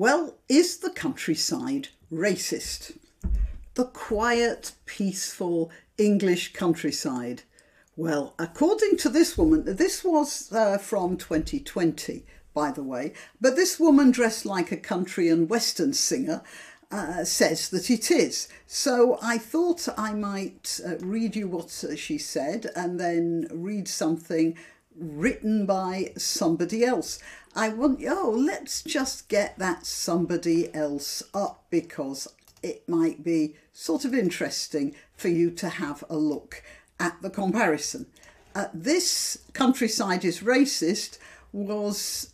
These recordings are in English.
Well, is the countryside racist? The quiet, peaceful English countryside. Well, according to this woman, this was from 2020, by the way, but this woman dressed like a country and western singer says that it is. So I thought I might read you what she said and then read something written by somebody else. Let's just get that somebody else up because it might be sort of interesting for you to have a look at the comparison. This Countryside is Racist was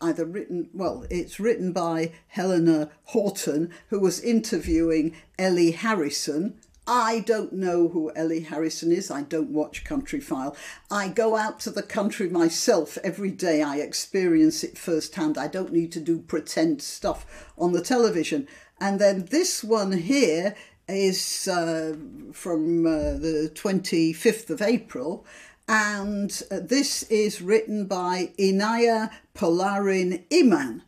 it's written by Helena Horton, who was interviewing Ellie Harrison. I don't know who Ellie Harrison is. I don't watch Countryfile. I go out to the country myself every day. I experience it firsthand. I don't need to do pretend stuff on the television. And then this one here is from the 25th of April. And this is written by Inaya Polarin Iman.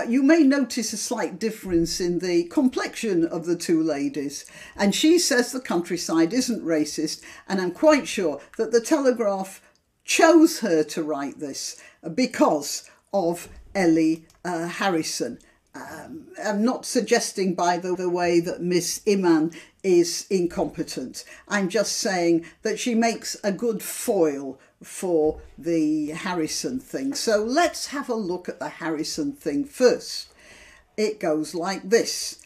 You may notice a slight difference in the complexion of the two ladies. And she says the countryside isn't racist. And I'm quite sure that the Telegraph chose her to write this because of Ellie Harrison. I'm not suggesting, by the way, that Miss Iman is incompetent. I'm just saying that she makes a good foil for the Harrison thing. So let's have a look at the Harrison thing first. It goes like this.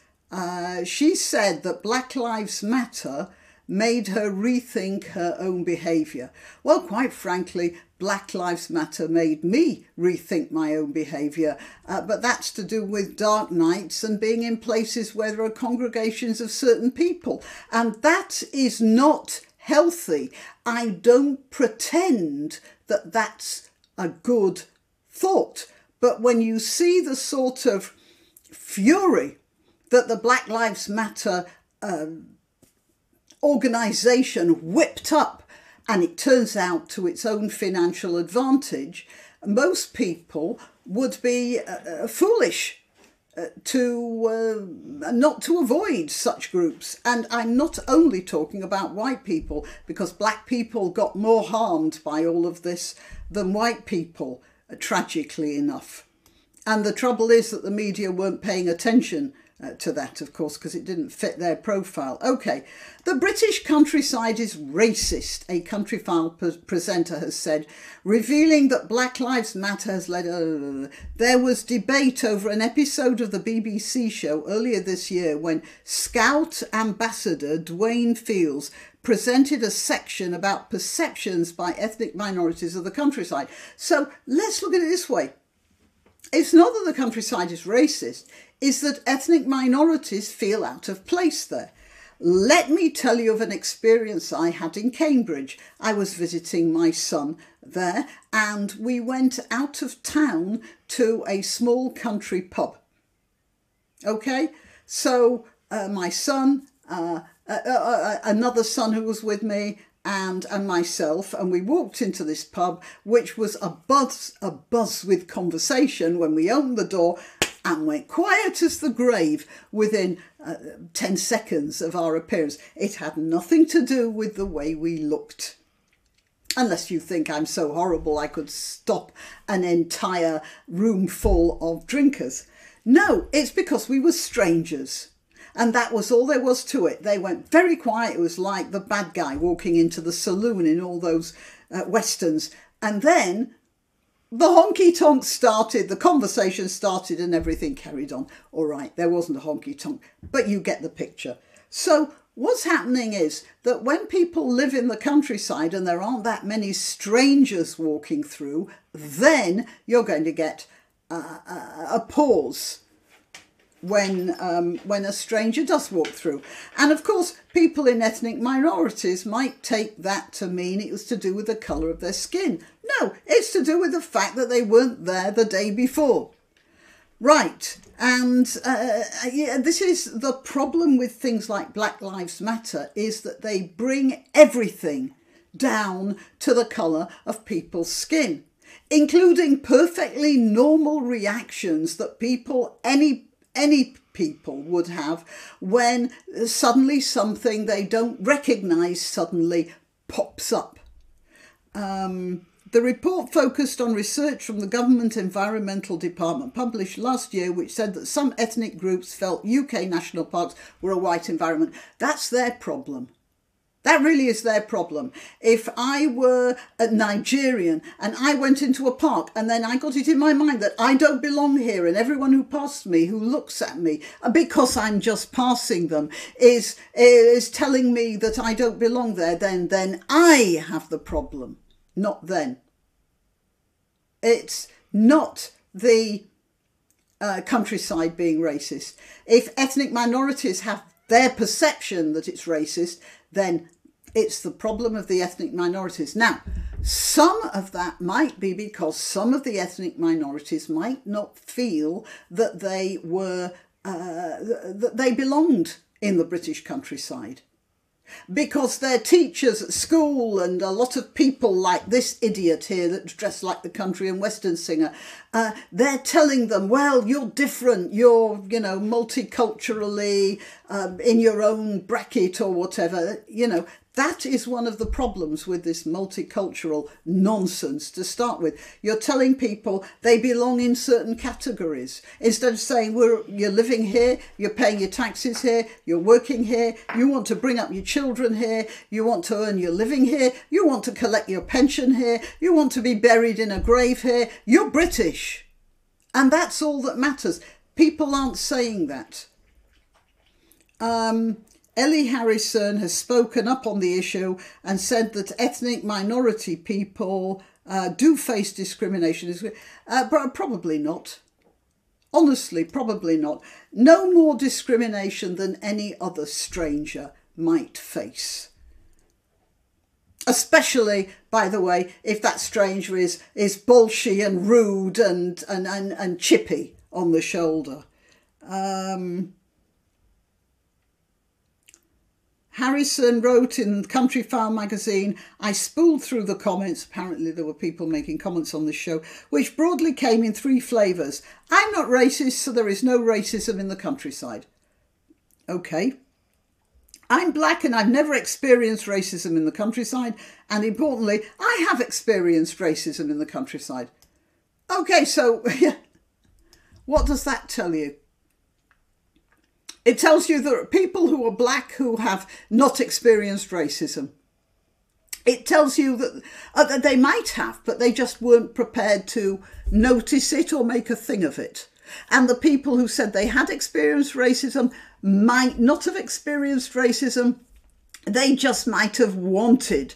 She said that Black Lives Matter made her rethink her own behaviour. Well, quite frankly, Black Lives Matter made me rethink my own behaviour, but that's to do with dark nights and being in places where there are congregations of certain people, and that is not healthy. I don't pretend that that's a good thought, but when you see the sort of fury that the Black Lives Matter organisation whipped up, and it turns out to its own financial advantage, most people would be foolish to not to avoid such groups. And I'm not only talking about white people, because black people got more harmed by all of this than white people, tragically enough. And the trouble is that the media weren't paying attention to that, of course, because it didn't fit their profile. Okay, the British countryside is racist, a Countryfile presenter has said, revealing that Black Lives Matter has led... There was debate over an episode of the BBC show earlier this year when Scout Ambassador Dwayne Fields presented a section about perceptions by ethnic minorities of the countryside. So let's look at it this way. It's not that the countryside is racist, it's that ethnic minorities feel out of place there. Let me tell you of an experience I had in Cambridge. I was visiting my son there and we went out of town to a small country pub. Okay, so my son, another son who was with me, and myself, and we walked into this pub, which was a buzz with conversation when we opened the door and went quiet as the grave within 10 seconds of our appearance. It had nothing to do with the way we looked. Unless you think I'm so horrible I could stop an entire room full of drinkers. No, it's because we were strangers. And that was all there was to it. They went very quiet. It was like the bad guy walking into the saloon in all those westerns. And then the honky-tonk started, the conversation started and everything carried on. All right, there wasn't a honky-tonk, but you get the picture. So what's happening is that when people live in the countryside and there aren't that many strangers walking through, then you're going to get a pause when a stranger does walk through. And of course, people in ethnic minorities might take that to mean it was to do with the colour of their skin. No, it's to do with the fact that they weren't there the day before. Right, and this is the problem with things like Black Lives Matter, is that they bring everything down to the colour of people's skin. including perfectly normal reactions that people, any people would have when suddenly something they don't recognise suddenly pops up. The report focused on research from the Government Environmental Department published last year, which said that some ethnic groups felt UK national parks were a white environment. That's their problem. That really is their problem. If I were a Nigerian and I went into a park and then I got it in my mind that I don't belong here, and everyone who passes me, who looks at me, because I'm just passing them, is telling me that I don't belong there, then I have the problem, not them. It's not the countryside being racist. If ethnic minorities have their perception that it's racist, then it's the problem of the ethnic minorities. Now, some of that might be because some of the ethnic minorities might not feel that they were that they belonged in the British countryside, because their teachers at school and a lot of people like this idiot here that's dressed like the country and western singer, they're telling them, well, you're different, you're, multiculturally in your own bracket or whatever, That is one of the problems with this multicultural nonsense to start with. You're telling people they belong in certain categories. Instead of saying, you're living here, you're paying your taxes here, you're working here, you want to bring up your children here, you want to earn your living here, you want to collect your pension here, you want to be buried in a grave here, you're British. And that's all that matters. People aren't saying that. Ellie Harrison has spoken up on the issue and said that ethnic minority people do face discrimination. Probably not. Honestly, probably not. No more discrimination than any other stranger might face. Especially, by the way, if that stranger is bolshy and rude and chippy on the shoulder. Harrison wrote in Country Farm magazine, I spooled through the comments, apparently there were people making comments on this show, which broadly came in 3 flavours. I'm not racist, so there is no racism in the countryside. Okay. I'm black and I've never experienced racism in the countryside. And importantly, I have experienced racism in the countryside. Okay, so what does that tell you? It tells you that people who are black who have not experienced racism. It tells you that they might have, but they just weren't prepared to notice it or make a thing of it. And the people who said they had experienced racism might not have experienced racism. They just might have wanted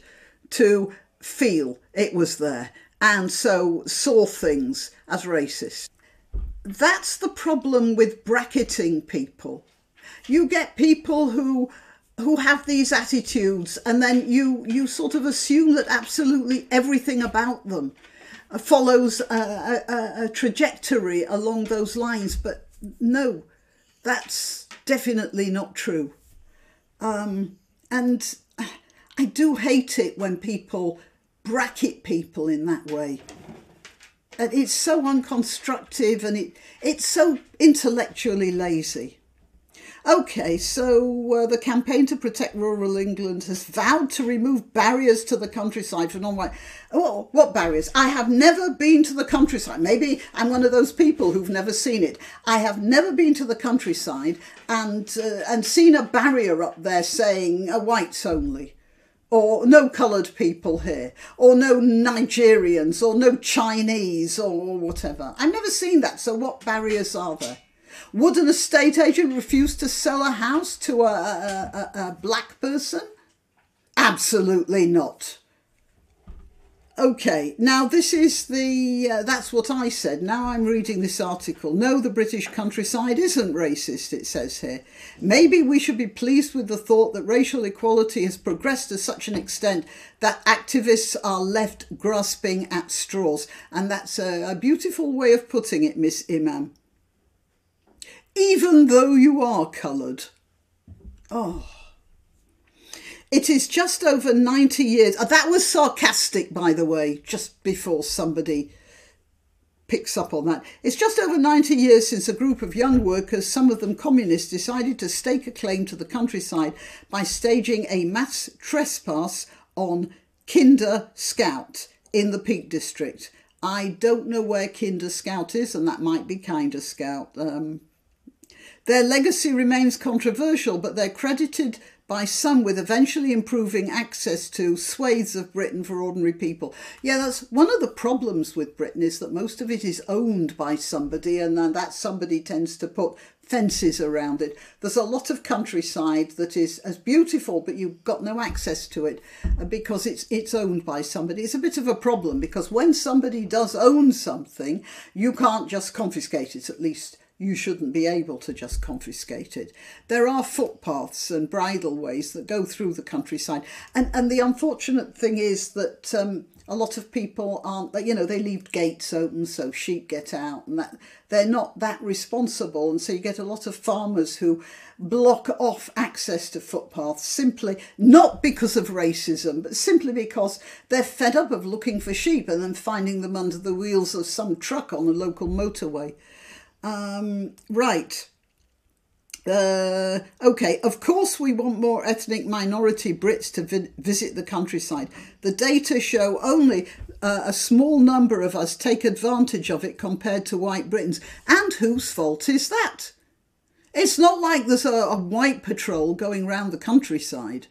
to feel it was there and so saw things as racist. That's the problem with bracketing people. You get people who have these attitudes, and then you sort of assume that absolutely everything about them follows a trajectory along those lines. But no, that's definitely not true. And I do hate it when people bracket people in that way. And it's so unconstructive and it's so intellectually lazy. Okay, so the Campaign to Protect Rural England has vowed to remove barriers to the countryside for non-white. Oh, what barriers? I have never been to the countryside. Maybe I'm one of those people who've never seen it. I have never been to the countryside and seen a barrier up there saying whites only, or no coloured people here, or no Nigerians, or no Chinese, or whatever. I've never seen that. So what barriers are there? Would an estate agent refuse to sell a house to a black person? Absolutely not. Okay, now this is that's what I said. Now I'm reading this article. No, the British countryside isn't racist, it says here. Maybe we should be pleased with the thought that racial equality has progressed to such an extent that activists are left grasping at straws. And that's a beautiful way of putting it, Miss Imam. Even though you are coloured. Oh. It is just over 90 years. That was sarcastic, by the way, just before somebody picks up on that. It's just over 90 years since a group of young workers, some of them communists, decided to stake a claim to the countryside by staging a mass trespass on Kinder Scout in the Peak District. I don't know where Kinder Scout is, and that might be Kinder Scout. Their legacy remains controversial, but they're credited by some with eventually improving access to swathes of Britain for ordinary people. Yeah, that's one of the problems with Britain, is that most of it is owned by somebody, and that somebody tends to put fences around it. There's a lot of countryside that is as beautiful, but you've got no access to it because it's owned by somebody. It's a bit of a problem, because when somebody does own something, you can't just confiscate it. At least you shouldn't be able to just confiscate it. There are footpaths and bridleways that go through the countryside. And the unfortunate thing is that a lot of people aren't, they leave gates open so sheep get out, and that they're not that responsible. And so you get a lot of farmers who block off access to footpaths, simply not because of racism, but simply because they're fed up of looking for sheep and then finding them under the wheels of some truck on a local motorway. Right. Okay, of course we want more ethnic minority Brits to visit the countryside. The data show only a small number of us take advantage of it compared to white Britons. And whose fault is that? It's not like there's a white patrol going round the countryside.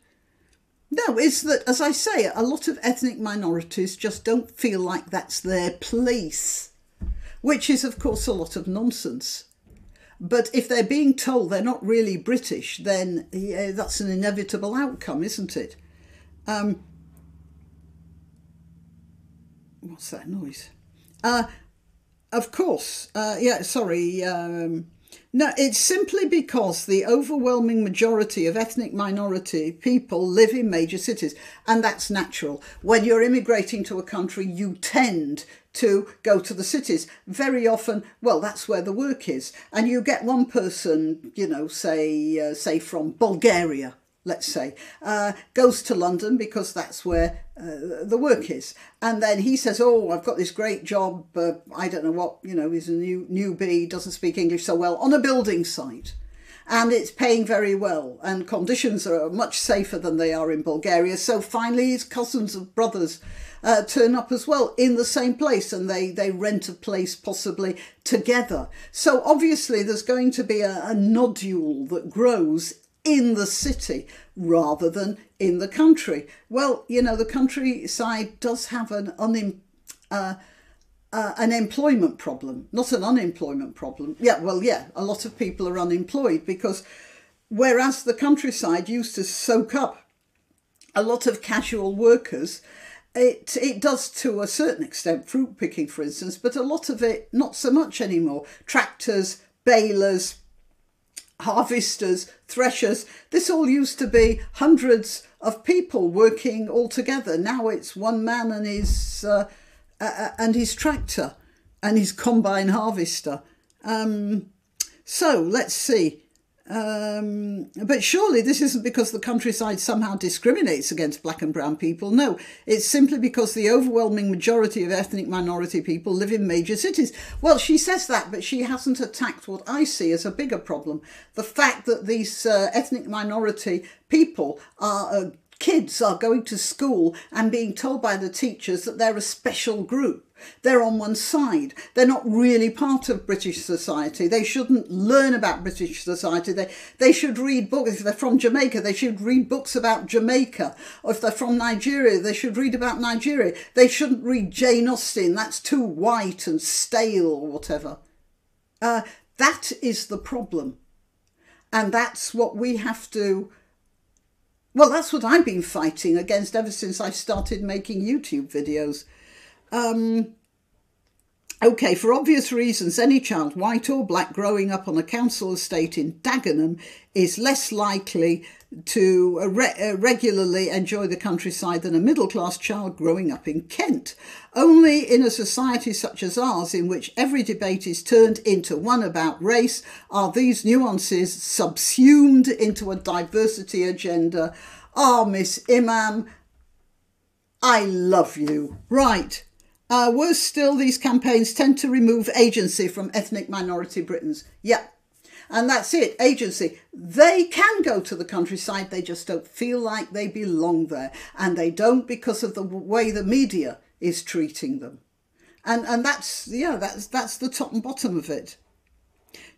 No, it's that, as I say, a lot of ethnic minorities just don't feel like that's their place, which is, of course, a lot of nonsense. But if they're being told they're not really British, then yeah, that's an inevitable outcome, isn't it? What's that noise? Of course, no, it's simply because the overwhelming majority of ethnic minority people live in major cities, and that's natural. When you're immigrating to a country, you tend to go to the cities. Very often, well, that's where the work is. And you get one person, say from Bulgaria, let's say, goes to London because that's where the work is. And then he says, oh, I've got this great job, I don't know what, he's a newbie, doesn't speak English so well, on a building site. And it's paying very well, and conditions are much safer than they are in Bulgaria. So finally his cousins and brothers turn up as well in the same place, and they rent a place possibly together. So obviously there's going to be a nodule that grows in the city rather than in the country. Well, the countryside does have an employment problem, not an unemployment problem. Yeah, a lot of people are unemployed because whereas the countryside used to soak up a lot of casual workers, it does to a certain extent, fruit picking, for instance, but a lot of it not so much anymore. Tractors, balers, harvesters, threshers, this all used to be hundreds of people working all together. Now it's one man and his tractor and his combine harvester. So let's see. But surely this isn't because the countryside somehow discriminates against black and brown people. No, it's simply because the overwhelming majority of ethnic minority people live in major cities. Well, she says that, but she hasn't attacked what I see as a bigger problem. The fact that these ethnic minority people kids are going to school and being told by the teachers that they're a special group. They're on one side. They're not really part of British society. They shouldn't learn about British society. They should read books. If they're from Jamaica, they should read books about Jamaica. Or if they're from Nigeria, they should read about Nigeria. They shouldn't read Jane Austen. That's too white and stale or whatever. That is the problem. And that's what we have to... Well, that's what I've been fighting against ever since I started making YouTube videos. Okay, for obvious reasons, any child, white or black, growing up on a council estate in Dagenham is less likely to regularly enjoy the countryside than a middle-class child growing up in Kent. Only in a society such as ours, in which every debate is turned into one about race, are these nuances subsumed into a diversity agenda. Ah, Miss Imam, I love you. Right. Worse still, these campaigns tend to remove agency from ethnic minority Britons. Yeah, and that's it, agency. They can go to the countryside, they just don't feel like they belong there. And they don't because of the way the media is treating them. And that's the top and bottom of it.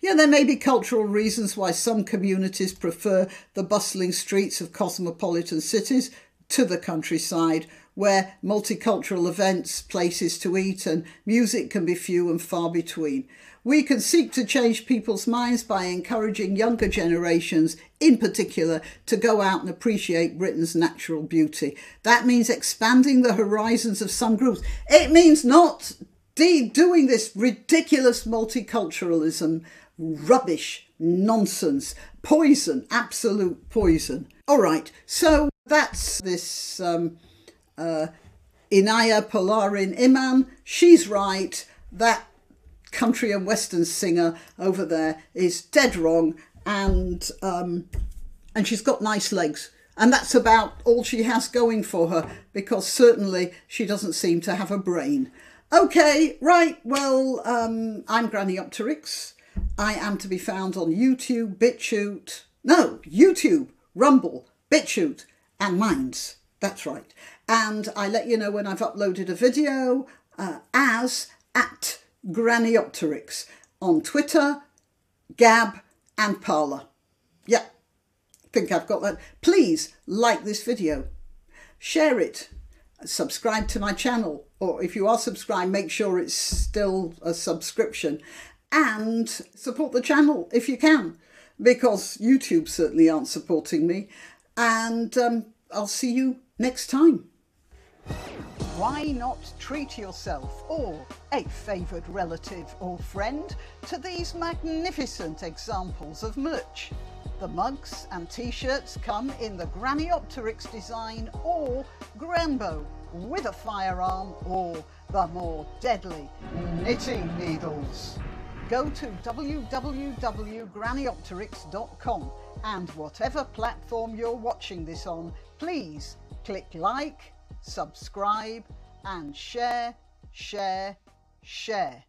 Yeah, there may be cultural reasons why some communities prefer the bustling streets of cosmopolitan cities to the countryside, where multicultural events, places to eat and music can be few and far between. We can seek to change people's minds by encouraging younger generations, in particular, to go out and appreciate Britain's natural beauty. That means expanding the horizons of some groups. It means not doing this ridiculous multiculturalism, rubbish, nonsense, poison, absolute poison. All right, so that's this Inaya Polarin Iman. She's right. That country and western singer over there is dead wrong, and she's got nice legs. And that's about all she has going for her, because certainly she doesn't seem to have a brain. Okay, right, well, I'm Granny Opterix. I am to be found on YouTube, YouTube, Rumble, BitChute, and Minds. That's right. And I let you know when I've uploaded a video as at Granny Opterix on Twitter, Gab, and Parler. Yeah, think I've got that. Please like this video, share it, subscribe to my channel, or if you are subscribed, make sure it's still a subscription, and support the channel if you can, because YouTube certainly aren't supporting me. And I'll see you next time. Why not treat yourself or a favoured relative or friend to these magnificent examples of merch? The mugs and t-shirts come in the Granny Opterix design or Grambo with a firearm or the more deadly knitting needles. Go to www.grannyopterix.com and whatever platform you're watching this on, please click like, subscribe and share, share, share.